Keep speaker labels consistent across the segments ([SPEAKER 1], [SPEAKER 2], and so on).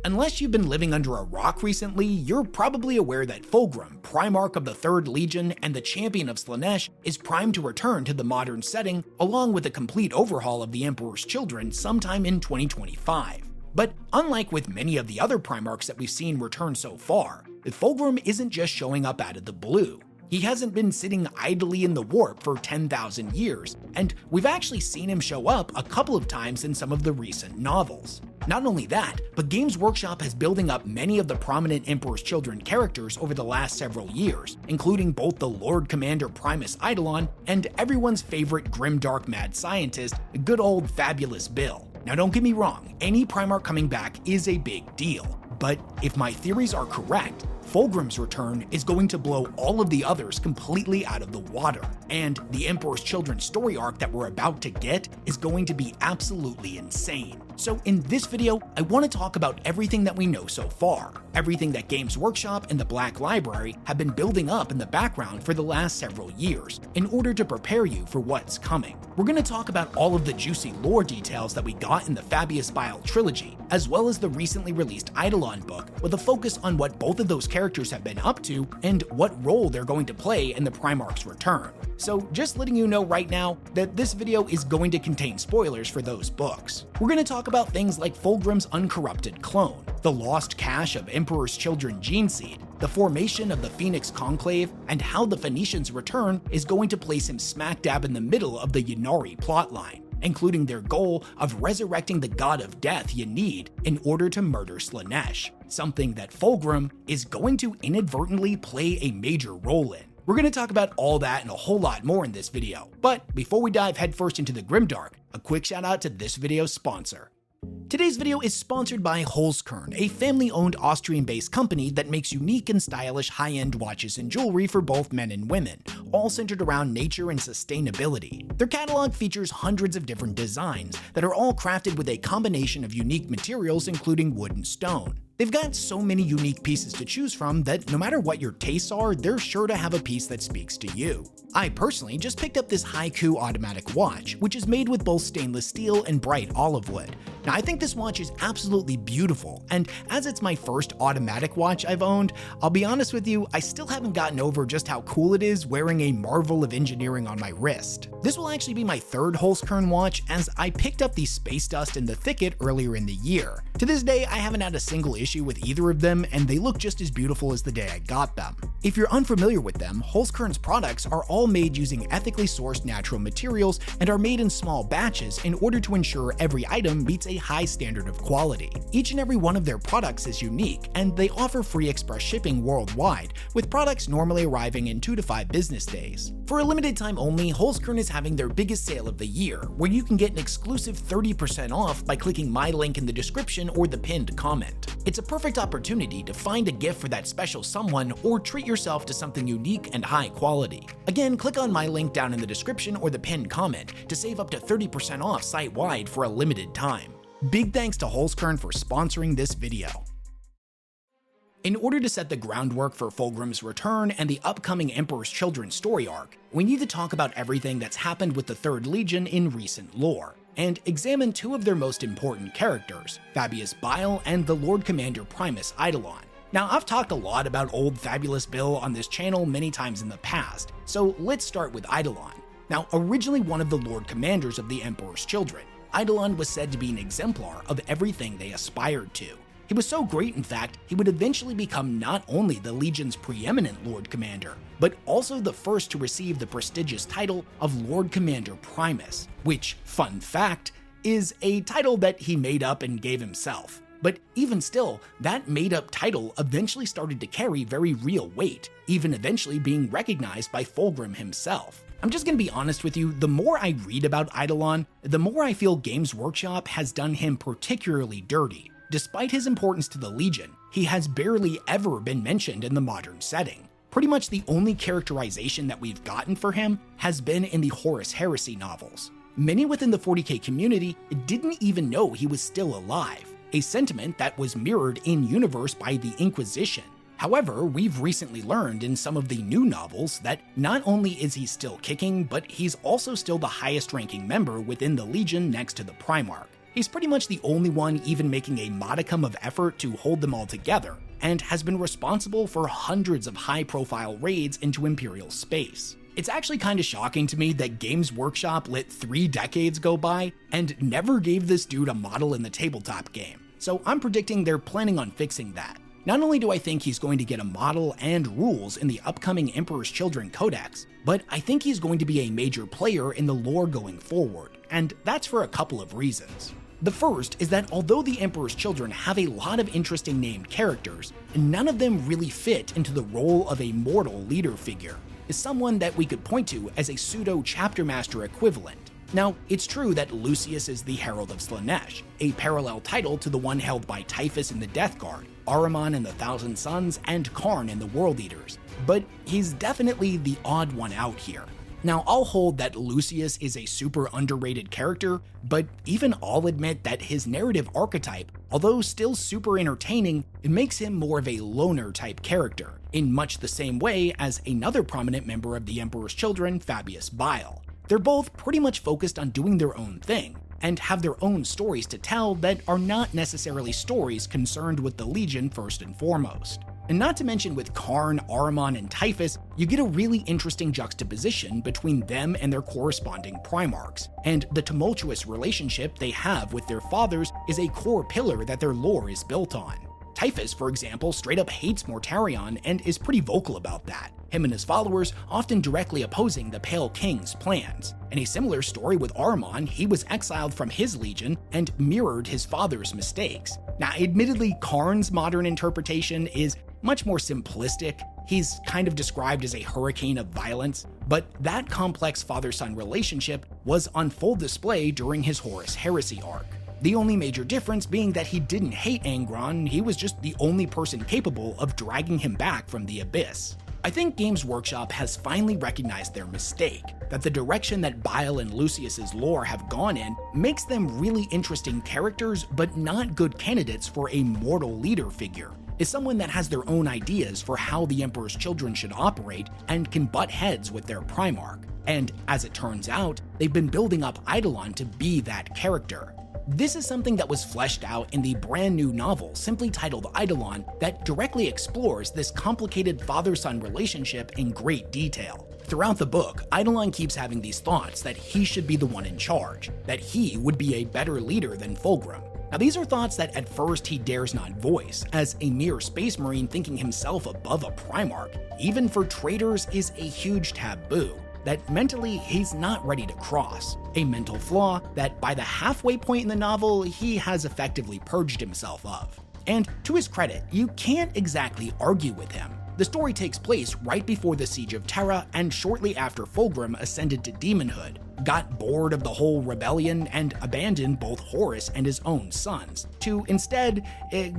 [SPEAKER 1] Unless you've been living under a rock recently, you're probably aware that Fulgrim, Primarch of the 3rd Legion and the champion of Slaanesh, is primed to return to the modern setting, along with a complete overhaul of the Emperor's Children sometime in 2025. But unlike with many of the other Primarchs that we've seen return so far, Fulgrim isn't just showing up out of the blue. He hasn't been sitting idly in the warp for 10,000 years, and we've actually seen him show up a couple of times in some of the recent novels. Not only that, but Games Workshop has building up many of the prominent Emperor's Children characters over the last several years, including both the Lord Commander Primus Eidolon and everyone's favorite grimdark mad scientist, good old Fabulous Bile. Now don't get me wrong, any Primarch coming back is a big deal, but if my theories are correct, Fulgrim's return is going to blow all of the others completely out of the water, and the Emperor's Children story arc that we're about to get is going to be absolutely insane. So in this video, I want to talk about everything that we know so far, everything that Games Workshop and the Black Library have been building up in the background for the last several years, in order to prepare you for what's coming. We're going to talk about all of the juicy lore details that we got in the Fabius Bile trilogy, as well as the recently released Eidolon book, with a focus on what both of those characters have been up to and what role they're going to play in the Primarch's return. So just letting you know right now that this video is going to contain spoilers for those books. We're going to talk about things like Fulgrim's uncorrupted clone, the lost cache of Emperor's Children Geneseed, the formation of the Phoenix Conclave, and how the Phoenicians' return is going to place him smack dab in the middle of the Ynnari plotline, including their goal of resurrecting the god of death Ynnari in order to murder Slaanesh, something that Fulgrim is going to inadvertently play a major role in. We're going to talk about all that and a whole lot more in this video, but before we dive headfirst into the grimdark, a quick shout out to this video's sponsor. Today's video is sponsored by Holzkern, a family-owned Austrian-based company that makes unique and stylish high-end watches and jewelry for both men and women, all centered around nature and sustainability. Their catalog features hundreds of different designs that are all crafted with a combination of unique materials including wood and stone. They've got so many unique pieces to choose from that no matter what your tastes are, they're sure to have a piece that speaks to you. I personally just picked up this Haiku automatic watch, which is made with both stainless steel and bright olive wood. Now I think this watch is absolutely beautiful, and as it's my first automatic watch I've owned, I'll be honest with you, I still haven't gotten over just how cool it is wearing a marvel of engineering on my wrist. This will actually be my third Holzkern watch, as I picked up the Space Dust in the Thicket earlier in the year. To this day, I haven't had a single issue with either of them, and they look just as beautiful as the day I got them. If you're unfamiliar with them, Holzkern's products are all made using ethically sourced natural materials and are made in small batches in order to ensure every item meets a high standard of quality. Each and every one of their products is unique, and they offer free express shipping worldwide, with products normally arriving in 2 to 5 business days. For a limited time only, Holzkern is having their biggest sale of the year, where you can get an exclusive 30% off by clicking my link in the description or the pinned comment. It's a perfect opportunity to find a gift for that special someone or treat yourself to something unique and high quality. Again, click on my link down in the description or the pinned comment to save up to 30% off site-wide for a limited time. Big thanks to Holzkern for sponsoring this video. In order to set the groundwork for Fulgrim's return and the upcoming Emperor's Children story arc, we need to talk about everything that's happened with the 3rd Legion in recent lore, and examine 2 of their most important characters, Fabius Bile and the Lord Commander Primus Eidolon. Now, I've talked a lot about old Fabulous Bile on this channel many times in the past, so let's start with Eidolon. Now, originally one of the Lord Commanders of the Emperor's Children, Eidolon was said to be an exemplar of everything they aspired to. He was so great, in fact, he would eventually become not only the Legion's preeminent Lord Commander, but also the first to receive the prestigious title of Lord Commander Primus, which, fun fact, is a title that he made up and gave himself. But even still, that made-up title eventually started to carry very real weight, even eventually being recognized by Fulgrim himself. I'm just gonna be honest with you, the more I read about Eidolon, the more I feel Games Workshop has done him particularly dirty. Despite his importance to the Legion, he has barely ever been mentioned in the modern setting. Pretty much the only characterization that we've gotten for him has been in the Horus Heresy novels. Many within the 40K community didn't even know he was still alive, a sentiment that was mirrored in-universe by the Inquisition. However, we've recently learned in some of the new novels that not only is he still kicking, but he's also still the highest ranking member within the Legion next to the Primarch. He's pretty much the only one even making a modicum of effort to hold them all together, and has been responsible for hundreds of high-profile raids into Imperial space. It's actually kinda shocking to me that Games Workshop let 3 decades go by and never gave this dude a model in the tabletop game, so I'm predicting they're planning on fixing that. Not only do I think he's going to get a model and rules in the upcoming Emperor's Children Codex, but I think he's going to be a major player in the lore going forward, and that's for a couple of reasons. The first is that although the Emperor's Children have a lot of interesting named characters, none of them really fit into the role of a mortal leader figure, is someone that we could point to as a pseudo-chapter master equivalent. Now, it's true that Lucius is the Herald of Slaanesh, a parallel title to the one held by Typhus in the Death Guard, Ahriman in the Thousand Sons, and Karn in the World Eaters, but he's definitely the odd one out here. Now, I'll hold that Lucius is a super underrated character, but even I'll admit that his narrative archetype, although still super entertaining, it makes him more of a loner type character, in much the same way as another prominent member of the Emperor's Children, Fabius Bile. They're both pretty much focused on doing their own thing, and have their own stories to tell that are not necessarily stories concerned with the Legion first and foremost. And not to mention with Karn, Ahriman, and Typhus, you get a really interesting juxtaposition between them and their corresponding Primarchs, and the tumultuous relationship they have with their fathers is a core pillar that their lore is built on. Typhus, for example, straight up hates Mortarion and is pretty vocal about that, him and his followers often directly opposing the Pale King's plans. In a similar story with Ahriman, he was exiled from his legion and mirrored his father's mistakes. Now, admittedly, Karn's modern interpretation is much more simplistic. He's kind of described as a hurricane of violence, but that complex father-son relationship was on full display during his Horus Heresy arc. The only major difference being that he didn't hate Angron, he was just the only person capable of dragging him back from the abyss. I think Games Workshop has finally recognized their mistake, that the direction that Bile and Lucius's lore have gone in makes them really interesting characters, but not good candidates for a mortal leader figure. Is someone that has their own ideas for how the Emperor's Children should operate and can butt heads with their Primarch. And as it turns out, they've been building up Eidolon to be that character. This is something that was fleshed out in the brand new novel simply titled Eidolon that directly explores this complicated father-son relationship in great detail. Throughout the book, Eidolon keeps having these thoughts that he should be the one in charge, that he would be a better leader than Fulgrim. Now, these are thoughts that at first he dares not voice, as a mere space marine thinking himself above a Primarch, even for traitors, is a huge taboo that mentally he's not ready to cross, a mental flaw that by the halfway point in the novel he has effectively purged himself of. And to his credit, you can't exactly argue with him. The story takes place right before the Siege of Terra and shortly after Fulgrim ascended to demonhood, got bored of the whole rebellion, and abandoned both Horus and his own sons, to instead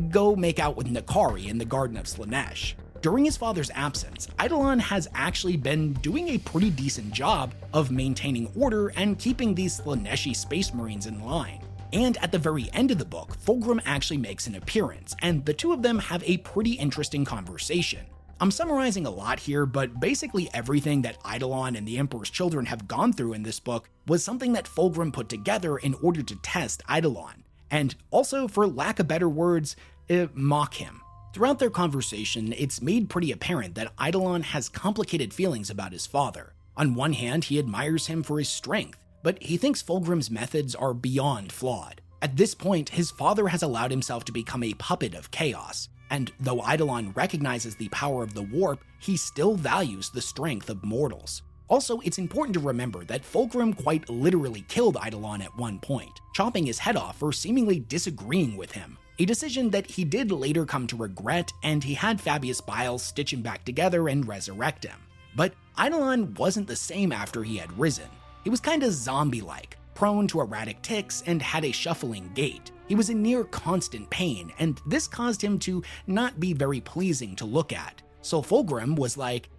[SPEAKER 1] go make out with N'Kari in the Garden of Slaanesh. During his father's absence, Eidolon has actually been doing a pretty decent job of maintaining order and keeping these Slaaneshi space marines in line. And at the very end of the book, Fulgrim actually makes an appearance, and the two of them have a pretty interesting conversation. I'm summarizing a lot here, but basically everything that Eidolon and the Emperor's Children have gone through in this book was something that Fulgrim put together in order to test Eidolon, and also, for lack of better words, mock him. Throughout their conversation, it's made pretty apparent that Eidolon has complicated feelings about his father. On one hand, he admires him for his strength, but he thinks Fulgrim's methods are beyond flawed. At this point, his father has allowed himself to become a puppet of chaos, and though Eidolon recognizes the power of the warp, he still values the strength of mortals. Also, it's important to remember that Fulgrim quite literally killed Eidolon at one point, chopping his head off for seemingly disagreeing with him. A decision that he did later come to regret, and he had Fabius Bile stitch him back together and resurrect him. But Eidolon wasn't the same after he had risen. He was kinda zombie-like, prone to erratic tics and had a shuffling gait. He was in near constant pain, and this caused him to not be very pleasing to look at. So Fulgrim was like,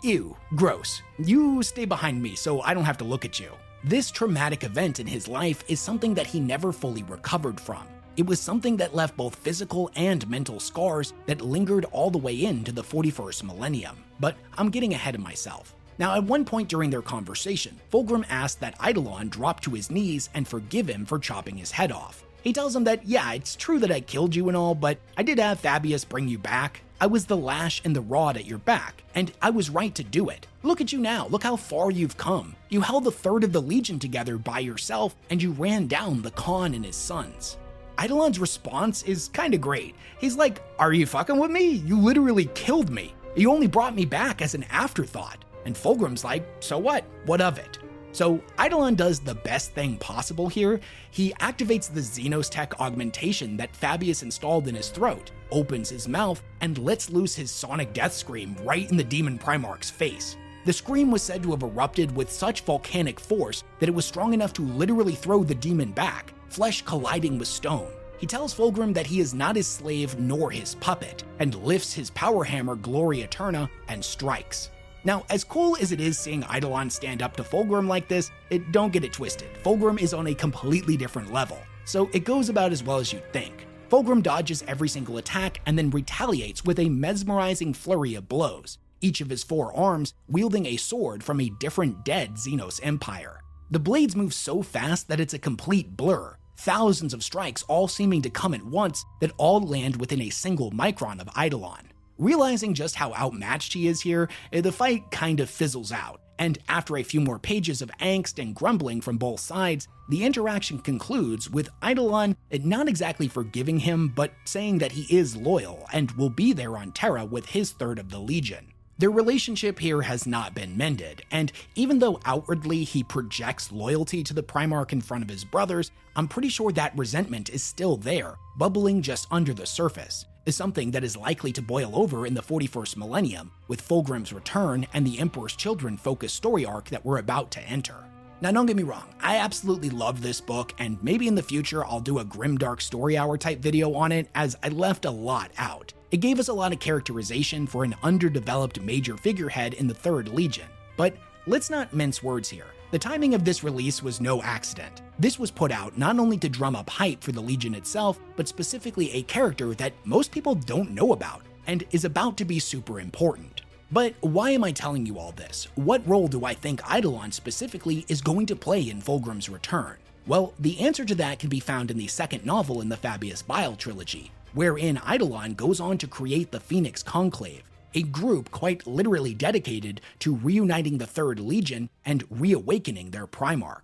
[SPEAKER 1] ew, gross. You stay behind me so I don't have to look at you. This traumatic event in his life is something that he never fully recovered from. It was something that left both physical and mental scars that lingered all the way into the 41st millennium. But I'm getting ahead of myself. Now, at one point during their conversation, Fulgrim asks that Eidolon drop to his knees and forgive him for chopping his head off. He tells him that, yeah, it's true that I killed you and all, but I did have Fabius bring you back. I was the lash and the rod at your back, and I was right to do it. Look at you now, look how far you've come. You held a third of the Legion together by yourself, and you ran down the Khan and his sons. Eidolon's response is kinda great. He's like, are you fucking with me? You literally killed me. You only brought me back as an afterthought. And Fulgrim's like, so what? What of it? So Eidolon does the best thing possible here. He activates the Xenos Tech augmentation that Fabius installed in his throat, opens his mouth, and lets loose his sonic death scream right in the demon Primarch's face. The scream was said to have erupted with such volcanic force that it was strong enough to literally throw the demon back, flesh colliding with stone. He tells Fulgrim that he is not his slave nor his puppet, and lifts his power hammer Glory Eterna and strikes. Now, as cool as it is seeing Eidolon stand up to Fulgrim like this, don't get it twisted. Fulgrim is on a completely different level, so it goes about as well as you'd think. Fulgrim dodges every single attack and then retaliates with a mesmerizing flurry of blows, each of his 4 arms wielding a sword from a different dead Xenos empire. The blades move so fast that it's a complete blur, thousands of strikes all seeming to come at once that all land within a single micron of Eidolon. Realizing just how outmatched he is here, the fight kind of fizzles out, and after a few more pages of angst and grumbling from both sides, the interaction concludes with Eidolon not exactly forgiving him, but saying that he is loyal and will be there on Terra with his third of the Legion. Their relationship here has not been mended, and even though outwardly he projects loyalty to the Primarch in front of his brothers, I'm pretty sure that resentment is still there, bubbling just under the surface, is something that is likely to boil over in the 41st millennium, with Fulgrim's return and the Emperor's Children focused story arc that we're about to enter. Now, don't get me wrong, I absolutely love this book, and maybe in the future I'll do a grimdark story hour type video on it, as I left a lot out. It gave us a lot of characterization for an underdeveloped major figurehead in the 3rd Legion. But let's not mince words here. The timing of this release was no accident. This was put out not only to drum up hype for the Legion itself, but specifically a character that most people don't know about, and is about to be super important. But why am I telling you all this? What role do I think Eidolon specifically is going to play in Fulgrim's return? Well, the answer to that can be found in the second novel in the Fabius Bile trilogy, wherein Eidolon goes on to create the Phoenix Conclave, a group quite literally dedicated to reuniting the 3rd Legion and reawakening their Primarch.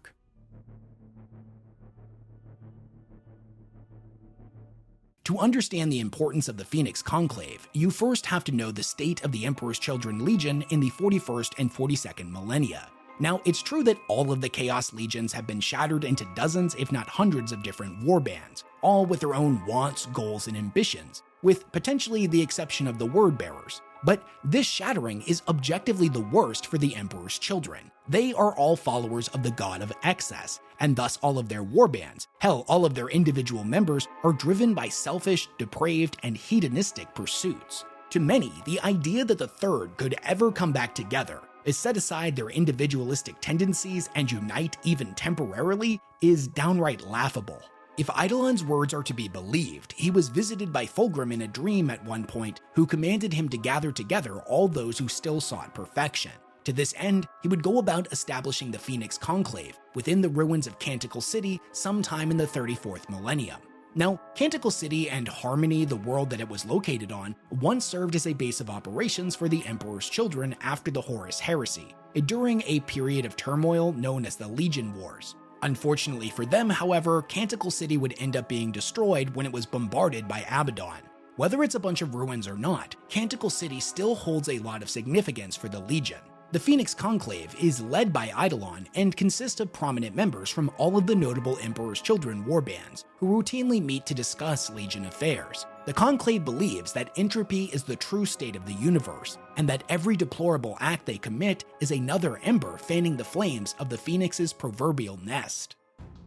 [SPEAKER 1] To understand the importance of the Phoenix Conclave, you first have to know the state of the Emperor's Children Legion in the 41st and 42nd millennia. Now, it's true that all of the Chaos Legions have been shattered into dozens, if not hundreds of different warbands, all with their own wants, goals, and ambitions, with potentially the exception of the Word-Bearers. But this shattering is objectively the worst for the Emperor's Children. They are all followers of the god of excess, and thus all of their warbands, hell, all of their individual members, are driven by selfish, depraved, and hedonistic pursuits. To many, the idea that the Third could ever come back together, is set aside their individualistic tendencies and unite even temporarily, is downright laughable. If Eidolon's words are to be believed, he was visited by Fulgrim in a dream at one point, who commanded him to gather together all those who still sought perfection. To this end, he would go about establishing the Phoenix Conclave within the ruins of Canticle City sometime in the 34th millennium. Now, Canticle City and Harmony, the world that it was located on, once served as a base of operations for the Emperor's Children after the Horus Heresy, during a period of turmoil known as the Legion Wars. Unfortunately for them, however, Canticle City would end up being destroyed when it was bombarded by Abaddon. Whether it's a bunch of ruins or not, Canticle City still holds a lot of significance for the Legion. The Phoenix Conclave is led by Eidolon and consists of prominent members from all of the notable Emperor's Children warbands, who routinely meet to discuss Legion affairs. The Conclave believes that entropy is the true state of the universe, and that every deplorable act they commit is another ember fanning the flames of the Phoenix's proverbial nest.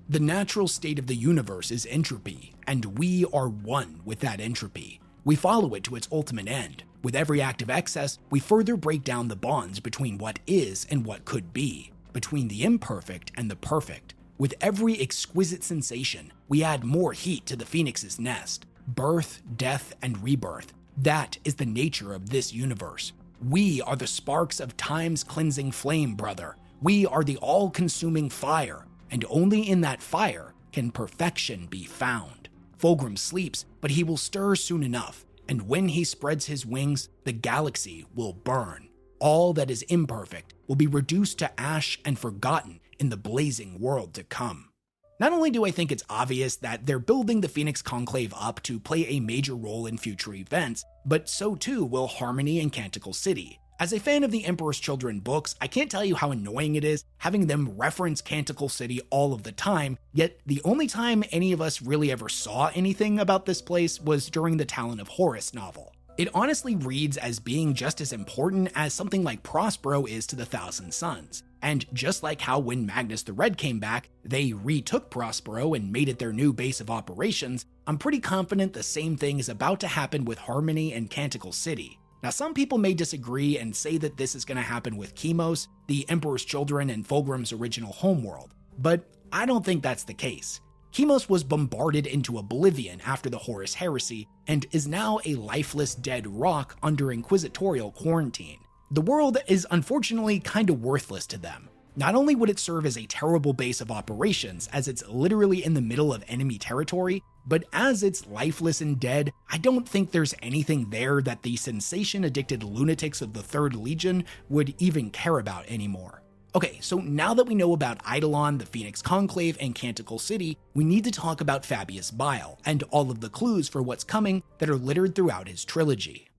[SPEAKER 1] The natural state of the universe is entropy, and we are one with that entropy. We follow it to its ultimate end. With every act of excess, we further break down the bonds between what is and what could be, between the imperfect and the perfect. With every exquisite sensation, we add more heat to the Phoenix's nest. Birth, death, and rebirth. That is the nature of this universe. "We are the sparks of time's cleansing flame, brother. We are the all-consuming fire, and only in that fire can perfection be found. Fulgrim sleeps, but he will stir soon enough, and when he spreads his wings, the galaxy will burn. All that is imperfect will be reduced to ash and forgotten in the blazing world to come." Not only do I think it's obvious that they're building the Phoenix Conclave up to play a major role in future events, but so too will Harmony and Canticle City. As a fan of the Emperor's Children books, I can't tell you how annoying it is having them reference Canticle City all of the time, yet the only time any of us really ever saw anything about this place was during the Talon of Horus novel. It honestly reads as being just as important as something like Prospero is to the Thousand Sons. And just like how when Magnus the Red came back, they retook Prospero and made it their new base of operations, I'm pretty confident the same thing is about to happen with Harmony and Canticle City. Now, some people may disagree and say that this is going to happen with Chemos, the Emperor's Children and Fulgrim's original homeworld, but I don't think that's the case. Chemos was bombarded into oblivion after the Horus Heresy and is now a lifeless dead rock under inquisitorial quarantine. The world is unfortunately kind of worthless to them. Not only would it serve as a terrible base of operations, as it's literally in the middle of enemy territory, but as it's lifeless and dead, I don't think there's anything there that the sensation-addicted lunatics of the 3rd Legion would even care about anymore. Okay, so now that we know about Eidolon, the Phoenix Conclave, and Canticle City, we need to talk about Fabius Bile, and all of the clues for what's coming that are littered throughout his trilogy.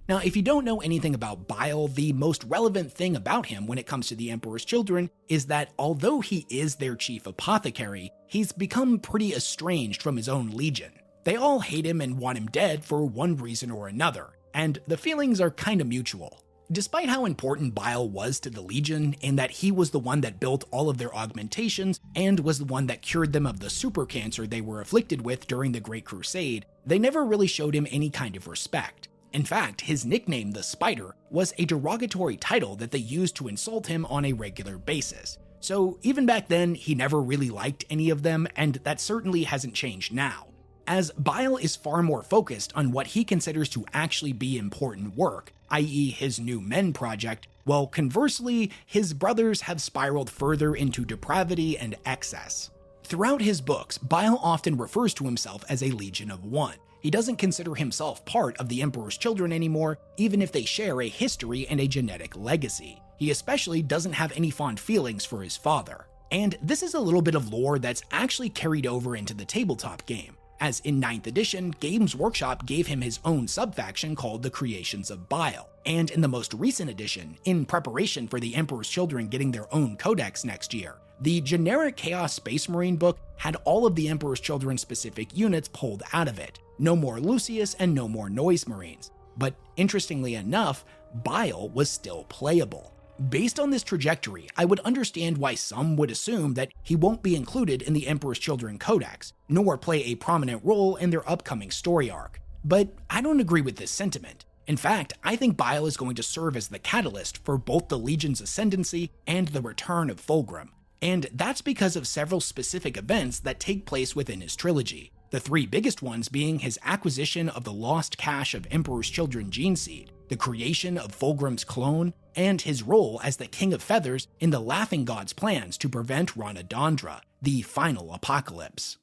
[SPEAKER 1] Now, if you don't know anything about Bile, the most relevant thing about him when it comes to the Emperor's Children is that although he is their chief apothecary, he's become pretty estranged from his own legion. They all hate him and want him dead for one reason or another, and the feelings are kinda mutual. Despite how important Bile was to the Legion, in that he was the one that built all of their augmentations and was the one that cured them of the super cancer they were afflicted with during the Great Crusade, they never really showed him any kind of respect. In fact, his nickname, the Spider, was a derogatory title that they used to insult him on a regular basis. So even back then, he never really liked any of them, and that certainly hasn't changed now. As Bile is far more focused on what he considers to actually be important work, i.e. his new men project, while conversely, his brothers have spiraled further into depravity and excess. Throughout his books, Bile often refers to himself as a Legion of One. He doesn't consider himself part of the Emperor's Children anymore, even if they share a history and a genetic legacy. He especially doesn't have any fond feelings for his father. And this is a little bit of lore that's actually carried over into the tabletop game, as in 9th edition, Games Workshop gave him his own subfaction called the Creations of Bile. And in the most recent edition, in preparation for the Emperor's Children getting their own codex next year, the generic Chaos Space Marine book had all of the Emperor's Children specific units pulled out of it. No more Lucius and no more Noise Marines. But interestingly enough, Bile was still playable. Based on this trajectory, I would understand why some would assume that he won't be included in the Emperor's Children Codex, nor play a prominent role in their upcoming story arc. But I don't agree with this sentiment. In fact, I think Bile is going to serve as the catalyst for both the Legion's ascendancy and the return of Fulgrim. And that's because of several specific events that take place within his trilogy. The 3 biggest ones being his acquisition of the lost cache of Emperor's Children Geneseed, the creation of Fulgrim's clone, and his role as the King of Feathers in the Laughing God's plans to prevent Ranadandra, the final apocalypse.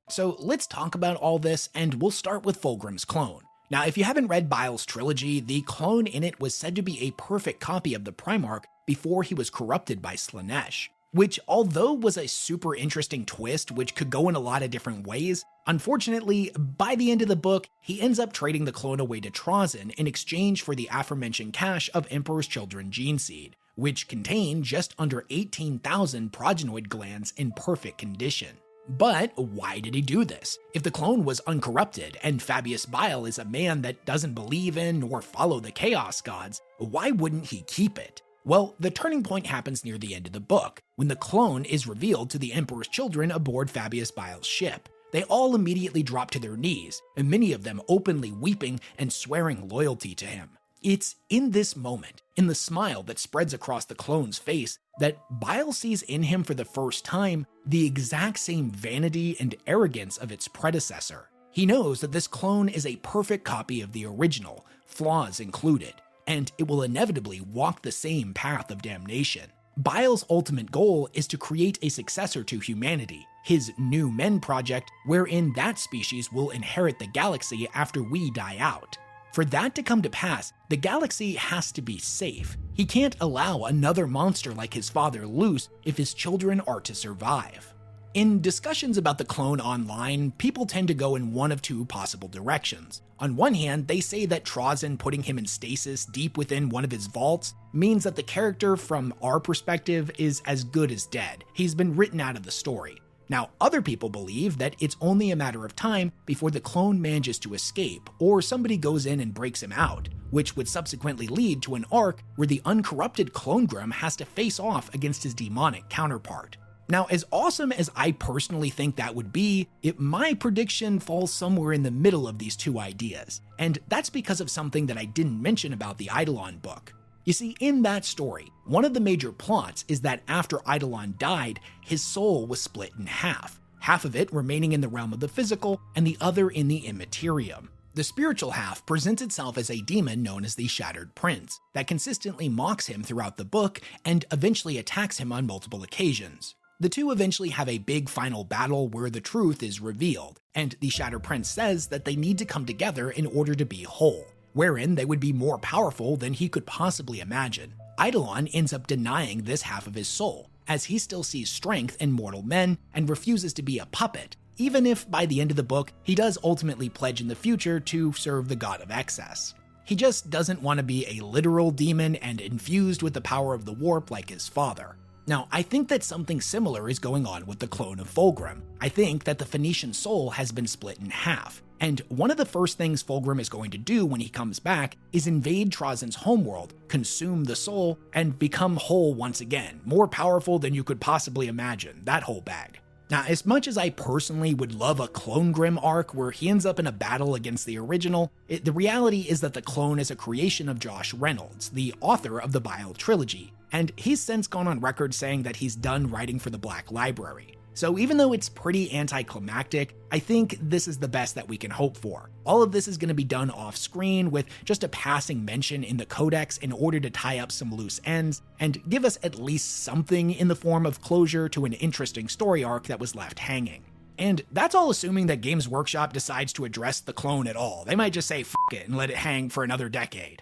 [SPEAKER 1] So let's talk about all this, and we'll start with Fulgrim's clone. Now, if you haven't read Bile's trilogy, the clone in it was said to be a perfect copy of the Primarch before he was corrupted by Slaanesh, which, although was a super interesting twist which could go in a lot of different ways, unfortunately, by the end of the book, he ends up trading the clone away to Trazyn in exchange for the aforementioned cache of Emperor's Children Geneseed, which contained just under 18,000 progenoid glands in perfect condition. But why did he do this? If the clone was uncorrupted and Fabius Bile is a man that doesn't believe in or follow the Chaos Gods, why wouldn't he keep it? Well, the turning point happens near the end of the book, when the clone is revealed to the Emperor's children aboard Fabius Bile's ship. They all immediately drop to their knees, and many of them openly weeping and swearing loyalty to him. It's in this moment, in the smile that spreads across the clone's face, that Bile sees in him for the first time the exact same vanity and arrogance of its predecessor. He knows that this clone is a perfect copy of the original, flaws included, and it will inevitably walk the same path of damnation. Bile's ultimate goal is to create a successor to humanity, his New Men project, wherein that species will inherit the galaxy after we die out. For that to come to pass, the galaxy has to be safe. He can't allow another monster like his father loose if his children are to survive. In discussions about the clone online, people tend to go in one of two possible directions. On one hand, they say that Trazyn putting him in stasis deep within one of his vaults means that the character, from our perspective, is as good as dead. He's been written out of the story. Now, other people believe that it's only a matter of time before the clone manages to escape, or somebody goes in and breaks him out, which would subsequently lead to an arc where the uncorrupted Clonegrim has to face off against his demonic counterpart. Now, as awesome as I personally think that would be, my prediction falls somewhere in the middle of these two ideas, and that's because of something that I didn't mention about the Eidolon book. You see, in that story, one of the major plots is that after Eidolon died, his soul was split in half of it remaining in the realm of the physical and the other in the immaterium. The spiritual half presents itself as a demon known as the Shattered Prince, that consistently mocks him throughout the book and eventually attacks him on multiple occasions. The two eventually have a big final battle where the truth is revealed, and the Shattered Prince says that they need to come together in order to be whole, wherein they would be more powerful than he could possibly imagine. Eidolon ends up denying this half of his soul, as he still sees strength in mortal men and refuses to be a puppet, even if by the end of the book he does ultimately pledge in the future to serve the god of excess. He just doesn't want to be a literal demon and infused with the power of the warp like his father. Now, I think that something similar is going on with the clone of Fulgrim. I think that the Phoenician soul has been split in half, and one of the first things Fulgrim is going to do when he comes back is invade Trazyn's homeworld, consume the soul, and become whole once again, more powerful than you could possibly imagine, that whole bag. Now, as much as I personally would love a Clonegrim arc where he ends up in a battle against the original, the reality is that the clone is a creation of Josh Reynolds, the author of the Bile trilogy, and he's since gone on record saying that he's done writing for the Black Library. So even though it's pretty anticlimactic, I think this is the best that we can hope for. All of this is going to be done off screen with just a passing mention in the codex in order to tie up some loose ends and give us at least something in the form of closure to an interesting story arc that was left hanging. And that's all assuming that Games Workshop decides to address the clone at all. They might just say f it and let it hang for another decade.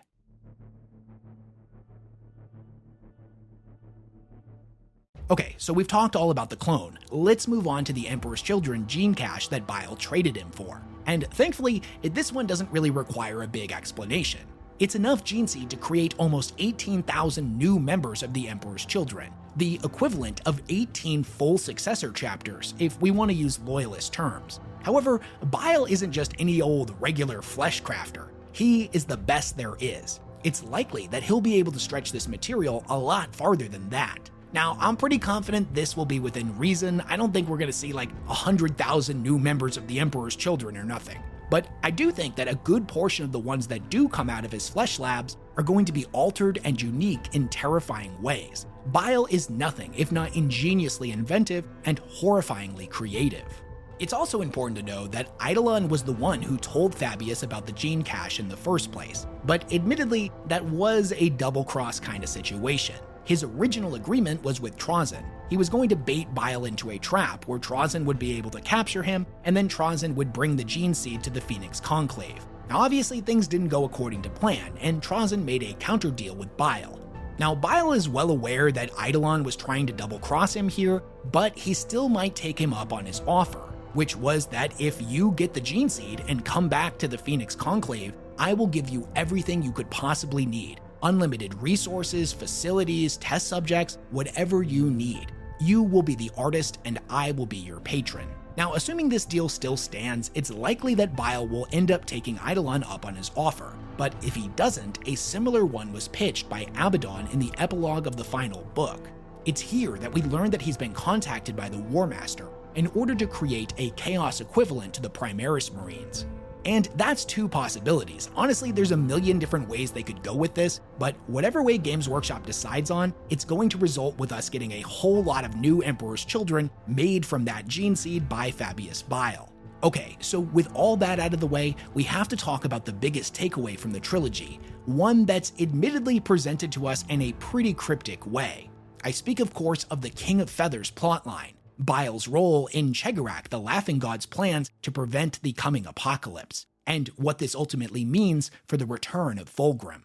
[SPEAKER 1] Okay, so we've talked all about the clone. Let's move on to the Emperor's Children gene cache that Bile traded him for. And thankfully, this one doesn't really require a big explanation. It's enough Geneseed to create almost 18,000 new members of the Emperor's Children, the equivalent of 18 full successor chapters, if we want to use loyalist terms. However, Bile isn't just any old regular flesh crafter. He is the best there is. It's likely that he'll be able to stretch this material a lot farther than that. Now, I'm pretty confident this will be within reason. I don't think we're going to see like 100,000 new members of the Emperor's Children or nothing. But I do think that a good portion of the ones that do come out of his flesh labs are going to be altered and unique in terrifying ways. Bile is nothing if not ingeniously inventive and horrifyingly creative. It's also important to know that Eidolon was the one who told Fabius about the gene cache in the first place, but admittedly, that was a double-cross kind of situation. His original agreement was with Trazyn. He was going to bait Bile into a trap where Trazyn would be able to capture him, and then Trazyn would bring the Geneseed to the Phoenix Conclave. Now obviously things didn't go according to plan, and Trazyn made a counter deal with Bile. Now Bile is well aware that Eidolon was trying to double-cross him here, but he still might take him up on his offer, which was that if you get the Geneseed and come back to the Phoenix Conclave, I will give you everything you could possibly need. Unlimited resources, facilities, test subjects, whatever you need. You will be the artist and I will be your patron. Now, assuming this deal still stands, it's likely that Bile will end up taking Eidolon up on his offer. But if he doesn't, a similar one was pitched by Abaddon in the epilogue of the final book. It's here that we learn that he's been contacted by the War Master in order to create a chaos equivalent to the Primaris Marines. And that's two possibilities. Honestly, there's a million different ways they could go with this, but whatever way Games Workshop decides on, it's going to result with us getting a whole lot of new Emperor's Children made from that Geneseed by Fabius Bile. Okay, so with all that out of the way, we have to talk about the biggest takeaway from the trilogy, one that's admittedly presented to us in a pretty cryptic way. I speak, of course, of the King of Feathers plotline, Bile's role in Cegorach, the Laughing God's plans to prevent the coming apocalypse, and what this ultimately means for the return of Fulgrim.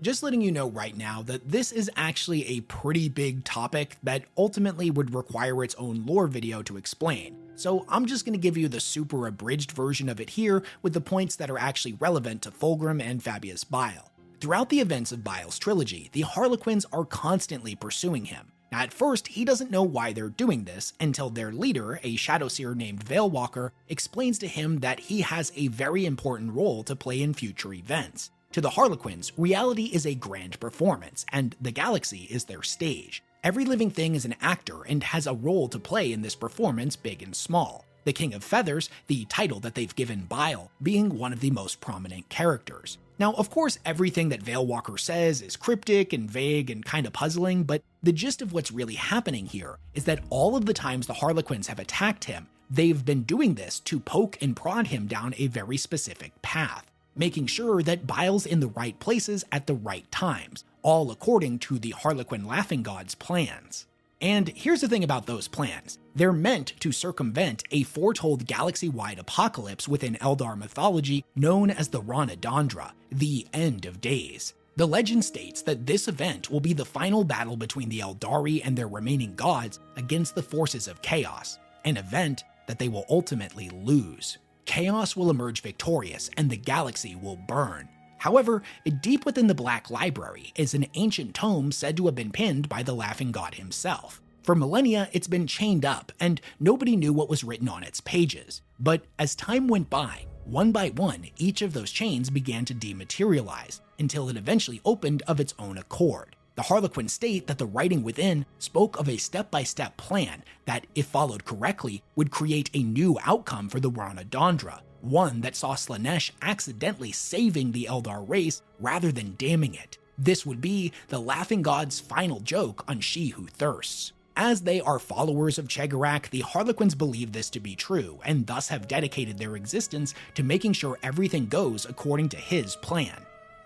[SPEAKER 1] Just letting you know right now that this is actually a pretty big topic that ultimately would require its own lore video to explain, so I'm just going to give you the super abridged version of it here with the points that are actually relevant to Fulgrim and Fabius Bile. Throughout the events of Bile's trilogy, the Harlequins are constantly pursuing him. Now, at first, he doesn't know why they're doing this until their leader, a Shadowseer named Veilwalker, explains to him that he has a very important role to play in future events. To the Harlequins, reality is a grand performance, and the galaxy is their stage. Every living thing is an actor and has a role to play in this performance, big and small. The King of Feathers, the title that they've given Bile, being one of the most prominent characters. Now, of course, everything that Veilwalker says is cryptic and vague and kind of puzzling, but the gist of what's really happening here is that all of the times the Harlequins have attacked him, they've been doing this to poke and prod him down a very specific path, making sure that Bile's in the right places at the right times, all according to the Harlequin Laughing God's plans. And here's the thing about those plans. They're meant to circumvent a foretold galaxy-wide apocalypse within Eldar mythology known as the Ranadandra, the End of Days. The legend states that this event will be the final battle between the Eldari and their remaining gods against the forces of chaos, an event that they will ultimately lose. Chaos will emerge victorious and the galaxy will burn. However, deep within the Black Library is an ancient tome said to have been pinned by the Laughing God himself. For millennia, it's been chained up, and nobody knew what was written on its pages. But as time went by, one by one, each of those chains began to dematerialize, until it eventually opened of its own accord. The Harlequins state that the writing within spoke of a step-by-step plan that, if followed correctly, would create a new outcome for the Ranadandra, one that saw Slaanesh accidentally saving the Eldar race rather than damning it. This would be the Laughing God's final joke on She Who Thirsts. As they are followers of Cegorach, the Harlequins believe this to be true, and thus have dedicated their existence to making sure everything goes according to his plan.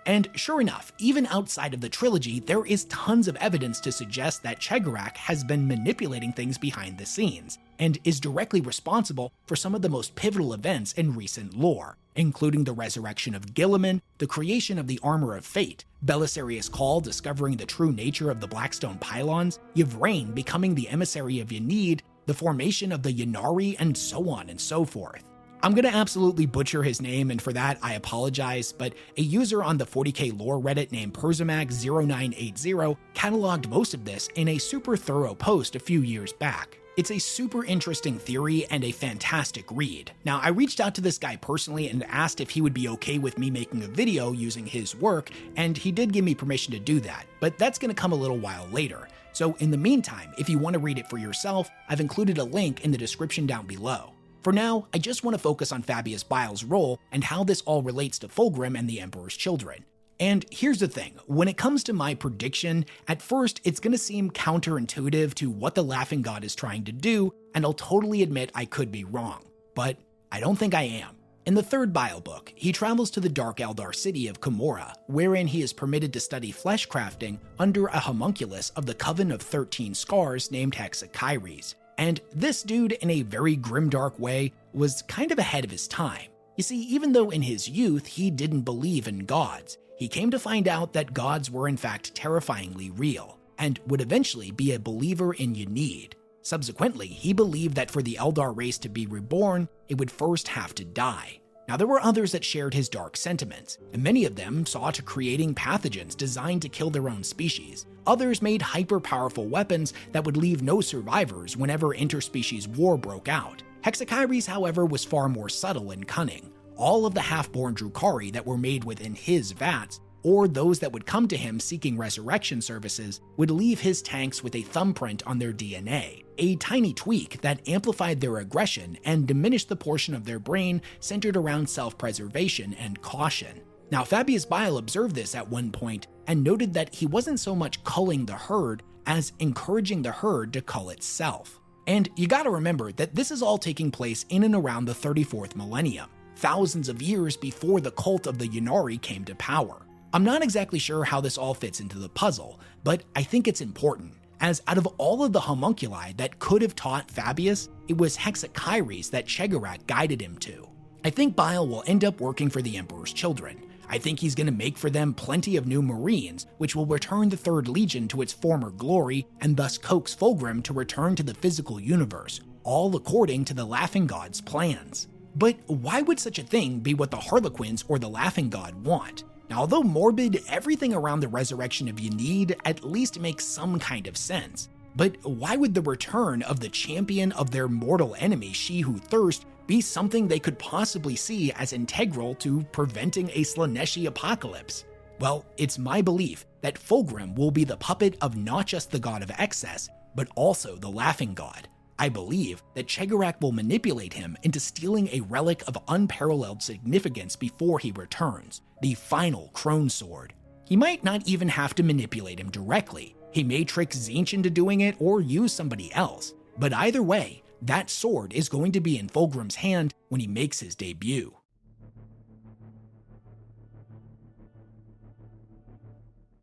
[SPEAKER 1] And sure enough, even outside of the trilogy, there is tons of evidence to suggest that Cegorach has been manipulating things behind the scenes, and is directly responsible for some of the most pivotal events in recent lore, including the resurrection of Guilliman, the creation of the Armor of Fate, Belisarius Cawl discovering the true nature of the Blackstone Pylons, Yvraine becoming the emissary of Ynnari, the formation of the Ynnari, and so on and so forth. I'm gonna absolutely butcher his name, and for that I apologize, but a user on the 40K lore Reddit named Persimag0980 cataloged most of this in a super thorough post a few years back. It's a super interesting theory and a fantastic read. Now, I reached out to this guy personally and asked if he would be okay with me making a video using his work, and he did give me permission to do that, but that's gonna come a little while later. So in the meantime, if you want to read it for yourself, I've included a link in the description down below. For now, I just want to focus on Fabius Bile's role and how this all relates to Fulgrim and the Emperor's Children. And here's the thing, when it comes to my prediction, at first it's going to seem counterintuitive to what the Laughing God is trying to do, and I'll totally admit I could be wrong. But I don't think I am. In the third Bile book, he travels to the Dark Eldar city of Commorragh, wherein he is permitted to study flesh crafting under a homunculus of the Coven of 13 Scars named Hexakyres. And this dude, in a very grimdark way, was kind of ahead of his time. You see, even though in his youth he didn't believe in gods, he came to find out that gods were in fact terrifyingly real, and would eventually be a believer in Ynnari. Subsequently, he believed that for the Eldar race to be reborn, it would first have to die. Now, there were others that shared his dark sentiments, and many of them saw to creating pathogens designed to kill their own species. Others made hyper-powerful weapons that would leave no survivors whenever interspecies war broke out. Hexakyres, however, was far more subtle and cunning. All of the half-born Drukhari that were made within his vats, or those that would come to him seeking resurrection services, would leave his tanks with a thumbprint on their DNA, a tiny tweak that amplified their aggression and diminished the portion of their brain centered around self-preservation and caution. Now, Fabius Bile observed this at one point and noted that he wasn't so much culling the herd as encouraging the herd to cull itself. And you gotta remember that this is all taking place in and around the 34th millennium, thousands of years before the cult of the Ynnari came to power. I'm not exactly sure how this all fits into the puzzle, but I think it's important, as out of all of the homunculi that could have taught Fabius, it was Hexakyres that Cegorach guided him to. I think Bile will end up working for the Emperor's children. I think he's going to make for them plenty of new Marines, which will return the 3rd Legion to its former glory and thus coax Fulgrim to return to the physical universe, all according to the Laughing God's plans. But why would such a thing be what the Harlequins or the Laughing God want? Now, although morbid, everything around the resurrection of Ynnari at least makes some kind of sense. But why would the return of the champion of their mortal enemy, She Who Thirst, be something they could possibly see as integral to preventing a Slaaneshi apocalypse? Well, it's my belief that Fulgrim will be the puppet of not just the god of excess, but also the Laughing God. I believe that Cegorach will manipulate him into stealing a relic of unparalleled significance before he returns, the final Crone sword. He might not even have to manipulate him directly. He may trick Tzeentch into doing it or use somebody else. But either way, that sword is going to be in Fulgrim's hand when he makes his debut.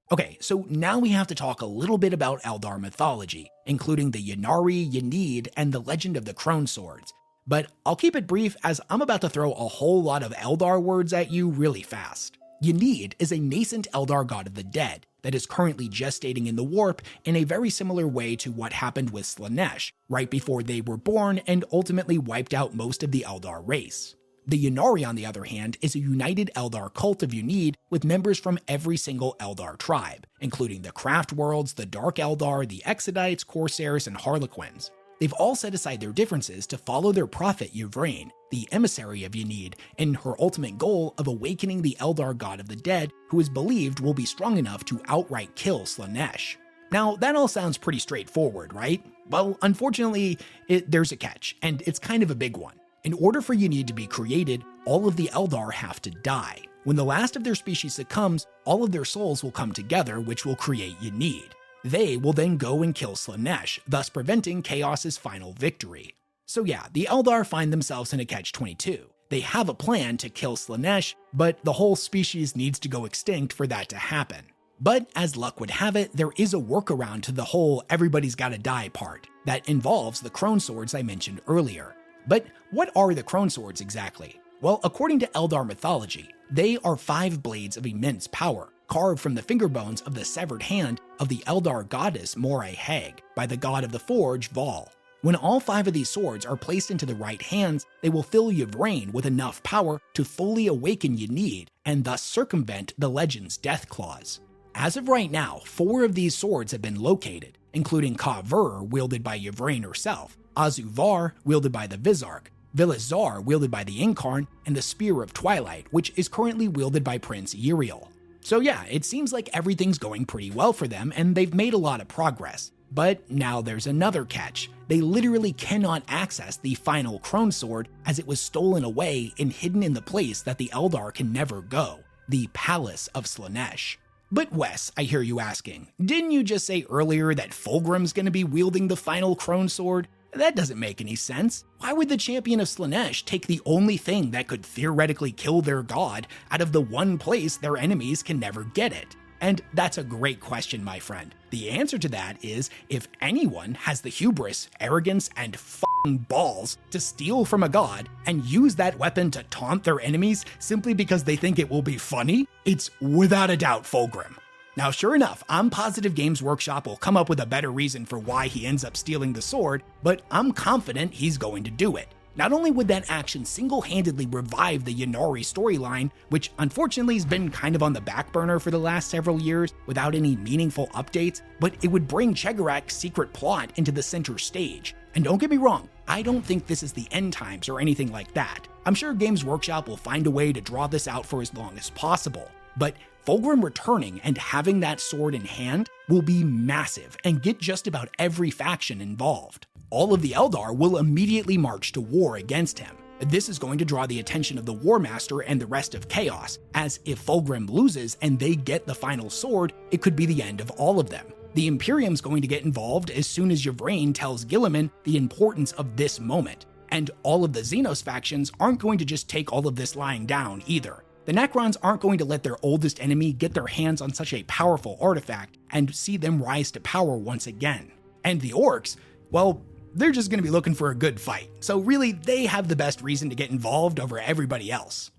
[SPEAKER 1] Okay, so now we have to talk a little bit about Eldar mythology, including the Ynnari, Ynnari, and the legend of the Crone swords. But I'll keep it brief as I'm about to throw a whole lot of Eldar words at you really fast. Ynnari is a nascent Eldar god of the dead that is currently gestating in the warp in a very similar way to what happened with Slaanesh, right before they were born and ultimately wiped out most of the Eldar race. The Ynnari, on the other hand, is a united Eldar cult of Ynnari with members from every single Eldar tribe, including the Craft Worlds, the Dark Eldar, the Exodites, Corsairs, and Harlequins. They've all set aside their differences to follow their prophet Yvraine, the emissary of Ynnari, in her ultimate goal of awakening the Eldar god of the dead, who is believed will be strong enough to outright kill Slaanesh. Now, that all sounds pretty straightforward, right? Well, unfortunately, there's a catch, and it's kind of a big one. In order for Ynnari to be created, all of the Eldar have to die. When the last of their species succumbs, all of their souls will come together, which will create Ynnari. They will then go and kill Slaanesh, thus preventing Chaos's final victory. So yeah, the Eldar find themselves in a catch-22. They have a plan to kill Slaanesh, but the whole species needs to go extinct for that to happen. But as luck would have it, there is a workaround to the whole everybody's gotta die part that involves the Crone swords I mentioned earlier. But what are the Crone swords exactly? Well, according to Eldar mythology, they are 5 blades of immense power, carved from the finger bones of the severed hand of the Eldar goddess Moray Hag by the god of the forge Val. When all 5 of these swords are placed into the right hands, they will fill Yvraine with enough power to fully awaken Ynnari and thus circumvent the legend's death clause. As of right now, 4 of these swords have been located, including Ka-Vur, wielded by Yvraine herself, Azuvar, wielded by the Vizarch, Vilazar, wielded by the Incarn, and the Spear of Twilight, which is currently wielded by Prince Uriel. So yeah, it seems like everything's going pretty well for them, and they've made a lot of progress. But now there's another catch. They literally cannot access the final Crone sword as it was stolen away and hidden in the place that the Eldar can never go, the Palace of Slaanesh. But Wes, I hear you asking, didn't you just say earlier that Fulgrim's gonna be wielding the final Crone sword? That doesn't make any sense. Why would the champion of Slaanesh take the only thing that could theoretically kill their god out of the one place their enemies can never get it? And that's a great question, my friend. The answer to that is, if anyone has the hubris, arrogance, and f***ing balls to steal from a god and use that weapon to taunt their enemies simply because they think it will be funny, it's without a doubt Fulgrim. Now, sure enough, I'm positive Games Workshop will come up with a better reason for why he ends up stealing the sword, but I'm confident he's going to do it. Not only would that action single-handedly revive the Ynnari storyline, which unfortunately has been kind of on the back burner for the last several years without any meaningful updates, but it would bring Cegorach's secret plot into the center stage. And don't get me wrong, I don't think this is the end times or anything like that. I'm sure Games Workshop will find a way to draw this out for as long as possible. But Fulgrim returning and having that sword in hand will be massive and get just about every faction involved. All of the Eldar will immediately march to war against him. This is going to draw the attention of the War Master and the rest of Chaos, as if Fulgrim loses and they get the final sword, it could be the end of all of them. The Imperium's going to get involved as soon as Yvraine tells Guilliman the importance of this moment. And all of the Xenos factions aren't going to just take all of this lying down either. The Necrons aren't going to let their oldest enemy get their hands on such a powerful artifact and see them rise to power once again. And the Orcs, well, they're just going to be looking for a good fight. So really, they have the best reason to get involved over everybody else.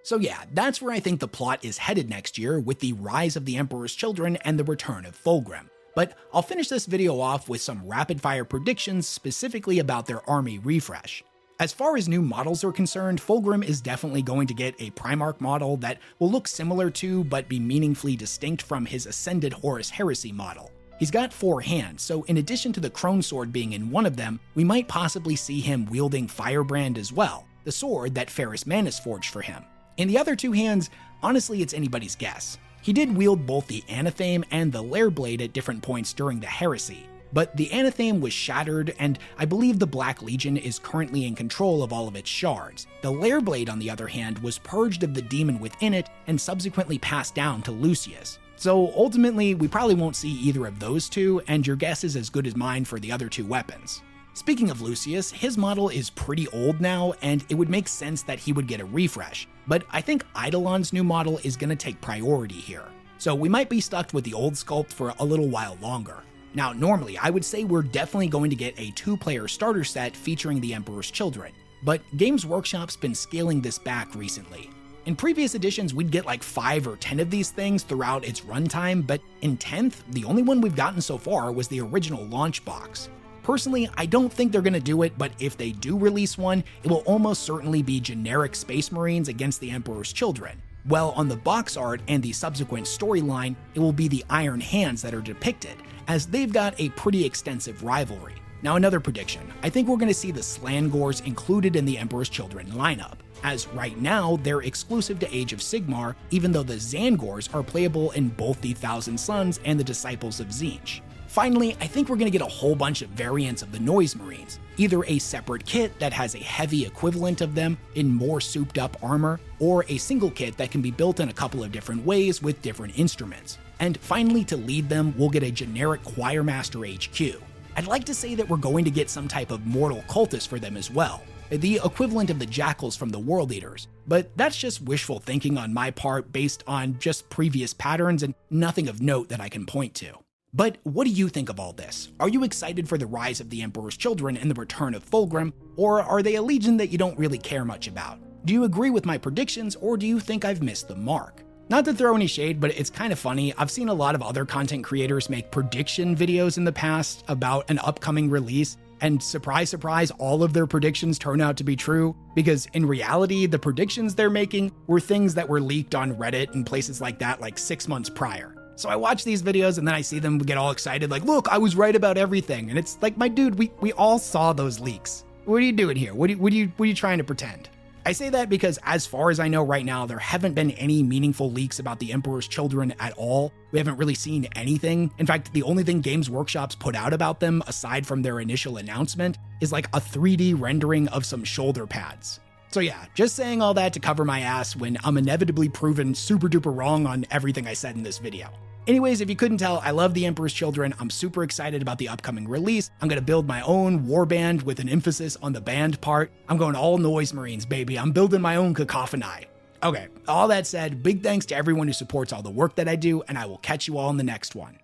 [SPEAKER 1] So yeah, that's where I think the plot is headed next year, with the rise of the Emperor's Children and the return of Fulgrim. But I'll finish this video off with some rapid-fire predictions specifically about their army refresh. As far as new models are concerned, Fulgrim is definitely going to get a Primarch model that will look similar to, but be meaningfully distinct from, his Ascended Horus Heresy model. He's got 4 hands, so in addition to the Crone sword being in one of them, we might possibly see him wielding Firebrand as well, the sword that Ferrus Manus forged for him. In the other 2 hands, honestly it's anybody's guess. He did wield both the Anathame and the Lair Blade at different points during the Heresy, but the Anathame was shattered, and I believe the Black Legion is currently in control of all of its shards. The Lair Blade, on the other hand, was purged of the demon within it and subsequently passed down to Lucius. So ultimately, we probably won't see either of those 2, and your guess is as good as mine for the other 2 weapons. Speaking of Lucius, his model is pretty old now, and it would make sense that he would get a refresh, but I think Eidolon's new model is going to take priority here. So we might be stuck with the old sculpt for a little while longer. Now, normally, I would say we're definitely going to get a 2-player starter set featuring the Emperor's Children, but Games Workshop's been scaling this back recently. In previous editions, we'd get like 5 or 10 of these things throughout its runtime, but in 10th, the only one we've gotten so far was the original launch box. Personally, I don't think they're going to do it, but if they do release one, it will almost certainly be generic Space Marines against the Emperor's Children. Well, on the box art and the subsequent storyline, it will be the Iron Hands that are depicted, as they've got a pretty extensive rivalry. Now, another prediction. I think we're going to see the Slangors included in the Emperor's Children lineup, as right now they're exclusive to Age of Sigmar, even though the Zangors are playable in both the Thousand Sons and the Disciples of Tzeentch. Finally, I think we're going to get a whole bunch of variants of the Noise Marines, either a separate kit that has a heavy equivalent of them in more souped up armor, or a single kit that can be built in a couple of different ways with different instruments. And finally, to lead them, we'll get a generic Choirmaster HQ. I'd like to say that we're going to get some type of mortal cultist for them as well, the equivalent of the Jackals from the World Eaters, but that's just wishful thinking on my part based on just previous patterns and nothing of note that I can point to. But what do you think of all this? Are you excited for the rise of the Emperor's Children and the return of Fulgrim, or are they a legion that you don't really care much about? Do you agree with my predictions, or do you think I've missed the mark? Not to throw any shade, but it's kind of funny. I've seen a lot of other content creators make prediction videos in the past about an upcoming release, and surprise, surprise, all of their predictions turn out to be true, because in reality, the predictions they're making were things that were leaked on Reddit and places like that like 6 months prior. So I watch these videos and then I see them get all excited like, look, I was right about everything. And it's like, my dude, we all saw those leaks. What are you doing here? What are you trying to pretend? I say that because as far as I know right now, there haven't been any meaningful leaks about the Emperor's Children at all. We haven't really seen anything. In fact, the only thing Games Workshop's put out about them, aside from their initial announcement, is like a 3D rendering of some shoulder pads. So yeah, just saying all that to cover my ass when I'm inevitably proven super duper wrong on everything I said in this video. Anyways, if you couldn't tell, I love the Emperor's Children. I'm super excited about the upcoming release. I'm going to build my own warband with an emphasis on the band part. I'm going all Noise Marines, baby. I'm building my own cacophony. Okay, all that said, big thanks to everyone who supports all the work that I do, and I will catch you all in the next one.